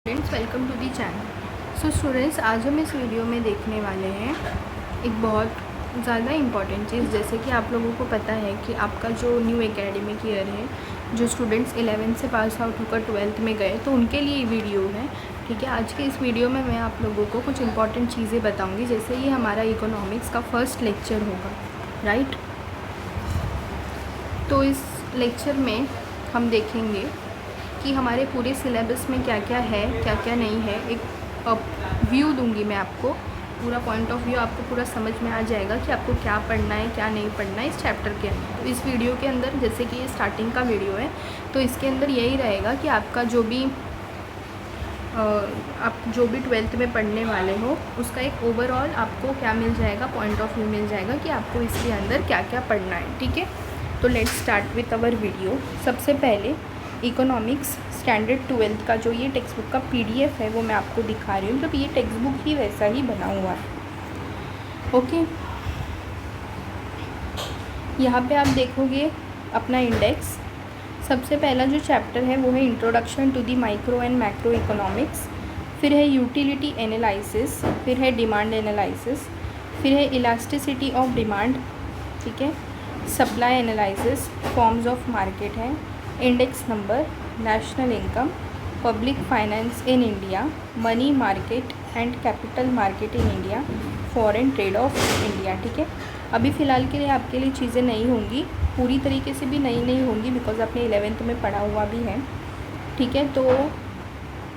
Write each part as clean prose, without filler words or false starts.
Friends, welcome to the channel. So students, आज हम इस वीडियो में देखने वाले हैं एक बहुत ज़्यादा इम्पॉर्टेंट चीज़। जैसे कि आप लोगों को पता है कि आपका जो न्यू एकेडमिक ईयर है, जो स्टूडेंट्स 11th से पास आउट होकर 12th में गए, तो उनके लिए ये वीडियो है। ठीक है, आज के इस वीडियो में मैं आप लोगों को कुछ इंपॉर्टेंट चीज़ें बताऊँगी। जैसे ये हमारा इकोनॉमिक्स का फर्स्ट लेक्चर होगा, राइट। तो इस लेक्चर में हम देखेंगे कि हमारे पूरे सिलेबस में क्या क्या है, क्या क्या नहीं है। एक व्यू दूंगी मैं आपको, पूरा पॉइंट ऑफ व्यू आपको पूरा समझ में आ जाएगा कि आपको क्या पढ़ना है, क्या नहीं पढ़ना है इस चैप्टर के अंदर। तो इस वीडियो के अंदर, जैसे कि ये स्टार्टिंग का वीडियो है, तो इसके अंदर यही रहेगा कि आपका जो भी आप जो भी 12th में पढ़ने वाले हो, उसका एक ओवरऑल आपको क्या मिल जाएगा, पॉइंट ऑफ व्यू मिल जाएगा कि आपको इसके अंदर क्या क्या पढ़ना है। ठीक है, तो let's start with our video. सबसे पहले इकोनॉमिक्स स्टैंडर्ड 12th का जो ये टेक्स्ट बुक का PDF है वो मैं आपको दिखा रही हूँ। मतलब ये टेक्स्ट बुक ही वैसा ही बना हुआ है। ओके, यहाँ पे आप देखोगे अपना इंडेक्स। सबसे पहला जो चैप्टर है वो है introduction to the micro and macro economics, फिर है यूटिलिटी एनालिसिस, फिर है डिमांड एनालिसिस, फिर है इलास्टिसिटी ऑफ डिमांड, ठीक है, supply analysis, forms of market है, index number, national income, public finance in India, money market and capital market in India, foreign trade of India. ठीक है, अभी फ़िलहाल के लिए आपके लिए चीज़ें नहीं होंगी, पूरी तरीके से भी नहीं होंगी, बिकॉज आपने 11th में पढ़ा हुआ भी है। ठीक है, तो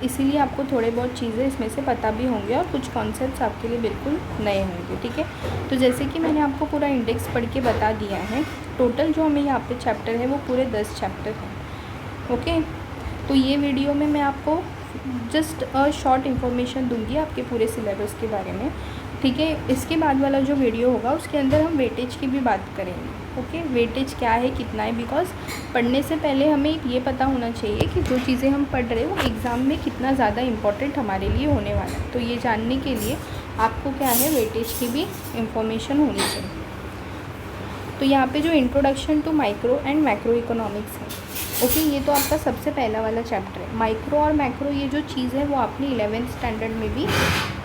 इसीलिए आपको थोड़े बहुत चीज़ें इसमें से पता भी होंगे और कुछ कॉन्सेप्ट्स आपके लिए बिल्कुल नए होंगे। ठीक है, तो जैसे कि मैंने आपको पूरा इंडेक्स पढ़ के बता दिया है, टोटल जो हमें यहाँ पे चैप्टर है वो पूरे 10 चैप्टर हैं। ओके, तो ये वीडियो में मैं आपको जस्ट शॉर्ट इन्फॉर्मेशन दूंगी आपके पूरे सिलेबस के बारे में। ठीक है, इसके बाद वाला जो वीडियो होगा उसके अंदर हम वेटेज की भी बात करेंगे। ओके, वेटेज क्या है, कितना है, बिकॉज पढ़ने से पहले हमें ये पता होना चाहिए कि जो चीज़ें हम पढ़ रहे हैं वो एग्ज़ाम में कितना ज़्यादा इम्पोर्टेंट हमारे लिए होने वाला है। तो ये जानने के लिए आपको क्या है, वेटेज की भी इंफॉर्मेशन होनी चाहिए। तो यहाँ पे जो introduction to micro and macro economics है, ओके, ये तो आपका सबसे पहला वाला चैप्टर है। माइक्रो और मैक्रो ये जो चीज़ है वो आपने 11th स्टैंडर्ड में भी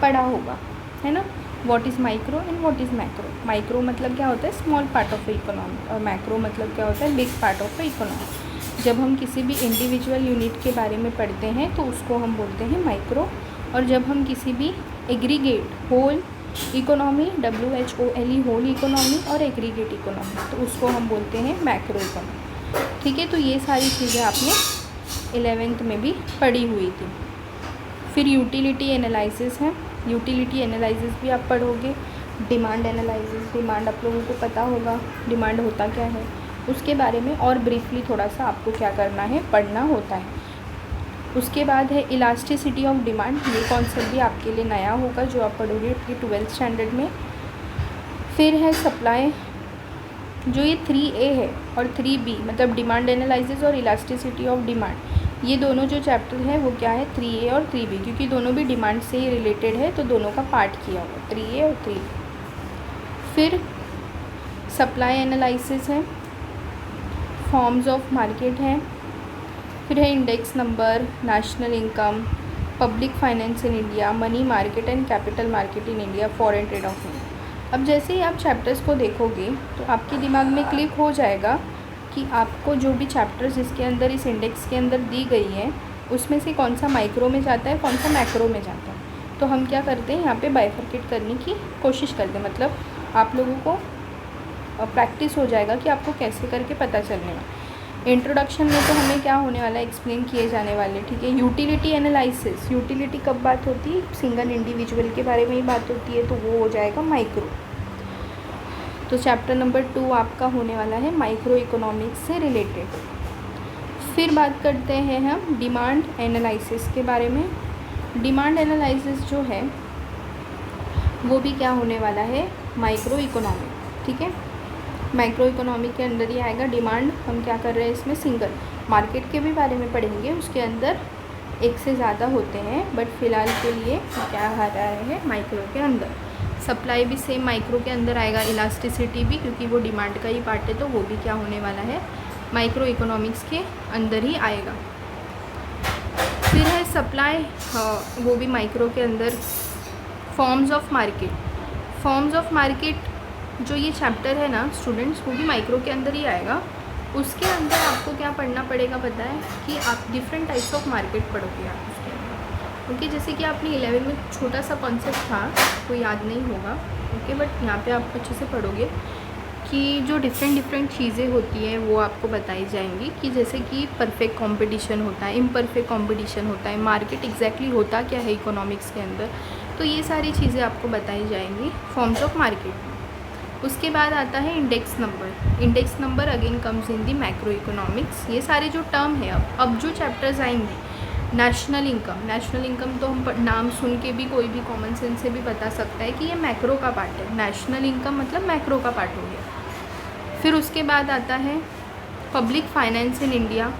पढ़ा होगा, है ना। What is micro and what is macro. Micro मतलब क्या होता है, स्मॉल पार्ट ऑफ इकोनॉमी, और मैक्रो मतलब क्या होता है, बिग पार्ट ऑफ इकोनॉमी। जब हम किसी भी इंडिविजुअल यूनिट के बारे में पढ़ते हैं तो उसको हम बोलते हैं माइक्रो, और जब हम किसी भी aggregate whole economy, WHOLE whole economy और एग्रीगेट इकोनॉमी, तो उसको हम बोलते हैं मैक्रो इकोनॉमी। ठीक है, तो ये सारी चीज़ें आपने 11th में भी पढ़ी हुई थी। फिर यूटिलिटी एनालिसिस है, यूटिलिटी एनालिसिस भी आप पढ़ोगे। डिमांड एनालिसिस, डिमांड आप लोगों को पता होगा, डिमांड होता क्या है उसके बारे में और ब्रीफली थोड़ा सा आपको क्या करना है, पढ़ना होता है। उसके बाद है इलास्टिसिटी ऑफ डिमांड, ये कॉन्सेप्ट भी आपके लिए नया होगा जो आप पढ़ोगे 12th स्टैंडर्ड में। फिर है सप्लाई, जो ये 3A है और 3B, मतलब डिमांड एनालिसिस और इलास्टिसिटी ऑफ डिमांड, ये दोनों जो चैप्टर है वो क्या है, 3A और 3B, क्योंकि दोनों भी डिमांड से ही रिलेटेड है, तो दोनों का पार्ट किया हुआ 3A और 3B। फिर सप्लाई एनालिसिस है, फॉर्म्स ऑफ मार्केट है, फिर है index number, national income, public finance in India, money market and capital market in India, foreign trade of India. अब जैसे ही आप चैप्टर्स को देखोगे तो आपके दिमाग में क्लिक हो जाएगा कि आपको जो भी चैप्टर्स इसके अंदर, इस इंडेक्स के अंदर दी गई है, उसमें से कौन सा माइक्रो में जाता है, कौन सा मैक्रो में जाता है। तो हम क्या करते हैं, यहाँ पे बाइफरकेट करने की कोशिश करते हैं, मतलब आप लोगों को प्रैक्टिस हो जाएगा कि आपको कैसे करके पता चलने वाला। इंट्रोडक्शन में तो हमें क्या होने वाला है, एक्सप्लेन किए जाने वाले। ठीक है, यूटिलिटी एनालिसिस, यूटिलिटी कब बात होती है, सिंगल इंडिविजुअल के बारे में ही बात होती है, तो वो हो जाएगा माइक्रो। तो चैप्टर नंबर 2 आपका होने वाला है माइक्रो इकोनॉमिक्स से रिलेटेड। फिर बात करते हैं हम डिमांड एनालिसिस के बारे में। डिमांड एनालिसिस जो है वो भी क्या होने वाला है, माइक्रो इकोनॉमिक। ठीक है, माइक्रो इकोनॉमिक के अंदर ही आएगा। डिमांड हम क्या कर रहे हैं, इसमें सिंगल मार्केट के भी बारे में पढ़ेंगे, उसके अंदर एक से ज़्यादा होते हैं, बट फ़िलहाल के लिए क्या आ रहा है, माइक्रो के अंदर। सप्लाई भी सेम माइक्रो के अंदर आएगा, इलास्टिसिटी भी, क्योंकि वो डिमांड का ही पार्ट है, तो वो भी क्या होने वाला है, माइक्रो इकोनॉमिक्स के अंदर ही आएगा। फिर है सप्लाई, वो भी माइक्रो के अंदर। Forms of market, forms of market जो ये चैप्टर है ना स्टूडेंट्स, वो भी माइक्रो के अंदर ही आएगा। उसके अंदर आपको क्या पढ़ना पड़ेगा पता है कि आप डिफरेंट टाइप्स ऑफ मार्केट पढ़ोगे आप उसके अंदर। ओके, जैसे कि आपने 11 में छोटा सा कॉन्सेप्ट था, कोई याद नहीं होगा। ओके, बट यहाँ पे आप अच्छे से पढ़ोगे कि जो डिफरेंट चीज़ें होती हैं वो आपको बताई जाएंगी, कि जैसे कि परफेक्ट कंपटीशन होता है, इम्परफेक्ट कंपटीशन होता है, मार्केट एग्जैक्टली होता क्या है इकोनॉमिक्स के अंदर, तो ये सारी चीज़ें आपको बताई जाएंगी फॉर्म्स ऑफ मार्केट। उसके बाद आता है index number. Index number again comes in the macro economics. ये सारे जो टर्म है, अब जो चैप्टर्स आएंगे, नेशनल इनकम। नेशनल इनकम तो हम नाम सुन के भी कोई भी कॉमन सेंस से भी बता सकता है कि ये मैक्रो का पार्ट है। नेशनल इनकम मतलब मैक्रो का पार्ट हो गया। फिर उसके बाद आता है पब्लिक फाइनेंस इन इंडिया,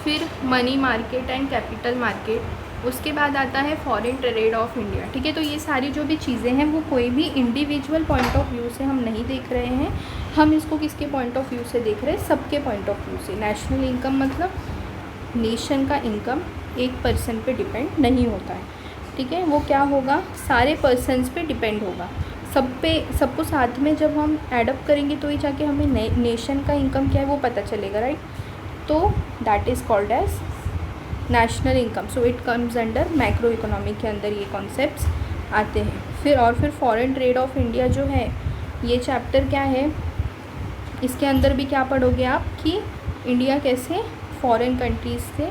फिर money market and capital market. उसके बाद आता है फॉरेन ट्रेड ऑफ इंडिया। ठीक है, तो ये सारी जो भी चीज़ें हैं वो कोई भी इंडिविजुअल पॉइंट ऑफ व्यू से हम नहीं देख रहे हैं, हम इसको किसके पॉइंट ऑफ व्यू से देख रहे हैं, सबके पॉइंट ऑफ व्यू से। नेशनल इनकम मतलब नेशन का इनकम एक पर्सन पे डिपेंड नहीं होता है। ठीक है, वो क्या होगा, सारे पर्सनस पे डिपेंड होगा, सबको साथ में जब हम एडअप करेंगे तो ही जाके हमें नेशन का इनकम क्या है वो पता चलेगा, राइट। तो that is called as national income. So it comes under macro economic के अंदर ये कॉन्सेप्ट्स आते हैं। फिर फॉरेन ट्रेड ऑफ इंडिया जो है, ये चैप्टर क्या है, इसके अंदर भी क्या पढ़ोगे आप कि इंडिया कैसे फॉरेन कंट्रीज़ से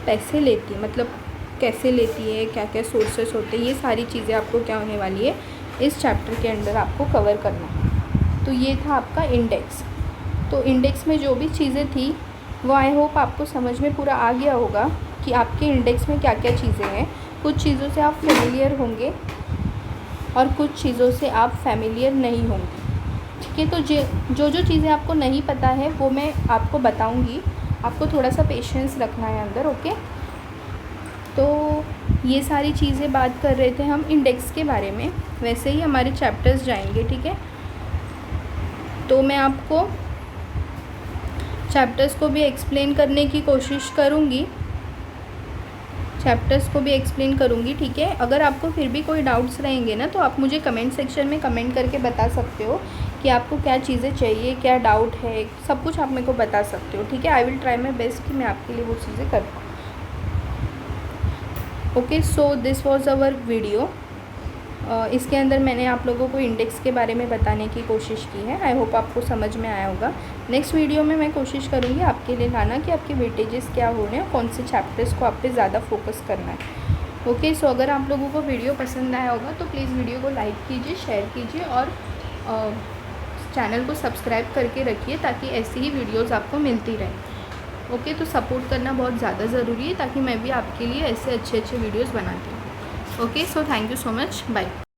पैसे लेती है, मतलब कैसे लेती है, क्या क्या सोर्सेस होते हैं, ये सारी चीज़ें आपको क्या होने वाली है इस चैप्टर के अंदर आपको कवर करना। तो ये था आपका इंडेक्स। तो इंडेक्स में जो भी चीज़ें थी वो आई होप आपको समझ में पूरा आ गया होगा कि आपके इंडेक्स में क्या क्या चीज़ें हैं। कुछ चीज़ों से आप फेमिलियर होंगे और कुछ चीज़ों से आप फेमिलियर नहीं होंगे। ठीक है, तो जो चीज़ें आपको नहीं पता है वो मैं आपको बताऊंगी, आपको थोड़ा सा पेशेंस रखना है अंदर। ओके, तो ये सारी चीज़ें बात कर रहे थे हम इंडेक्स के बारे में, वैसे ही हमारे चैप्टर्स जाएंगे। ठीक है, तो मैं आपको चैप्टर्स को भी एक्सप्लेन करने की कोशिश करूँगी, ठीक है। अगर आपको फिर भी कोई डाउट्स रहेंगे ना तो आप मुझे कमेंट सेक्शन में कमेंट करके बता सकते हो कि आपको क्या चीज़ें चाहिए, क्या डाउट है, सब कुछ आप मेरे को बता सकते हो। ठीक है, I will try my best कि मैं आपके लिए वो चीज़ें कर पाऊँ। Okay, so this was our video. इसके अंदर मैंने आप लोगों को इंडेक्स के बारे में बताने की कोशिश की है। आई होप आपको समझ में आया होगा। नेक्स्ट वीडियो में मैं कोशिश करूँगी आपके लिए लाना कि आपके वेटेजेस क्या हो रहे हैं, कौन से चैप्टर्स को आप पे ज़्यादा फोकस करना है। ओके, सो अगर आप लोगों को वीडियो पसंद आया होगा तो प्लीज़ वीडियो को लाइक कीजिए, शेयर कीजिए और चैनल को सब्सक्राइब करके रखिए ताकि ऐसी ही वीडियोज़ आपको मिलती रहें। ओके, तो सपोर्ट करना बहुत ज़्यादा ज़रूरी है ताकि मैं भी आपके लिए ऐसे अच्छे वीडियोज़ बनाती हूँ। Okay, so thank you so much, bye.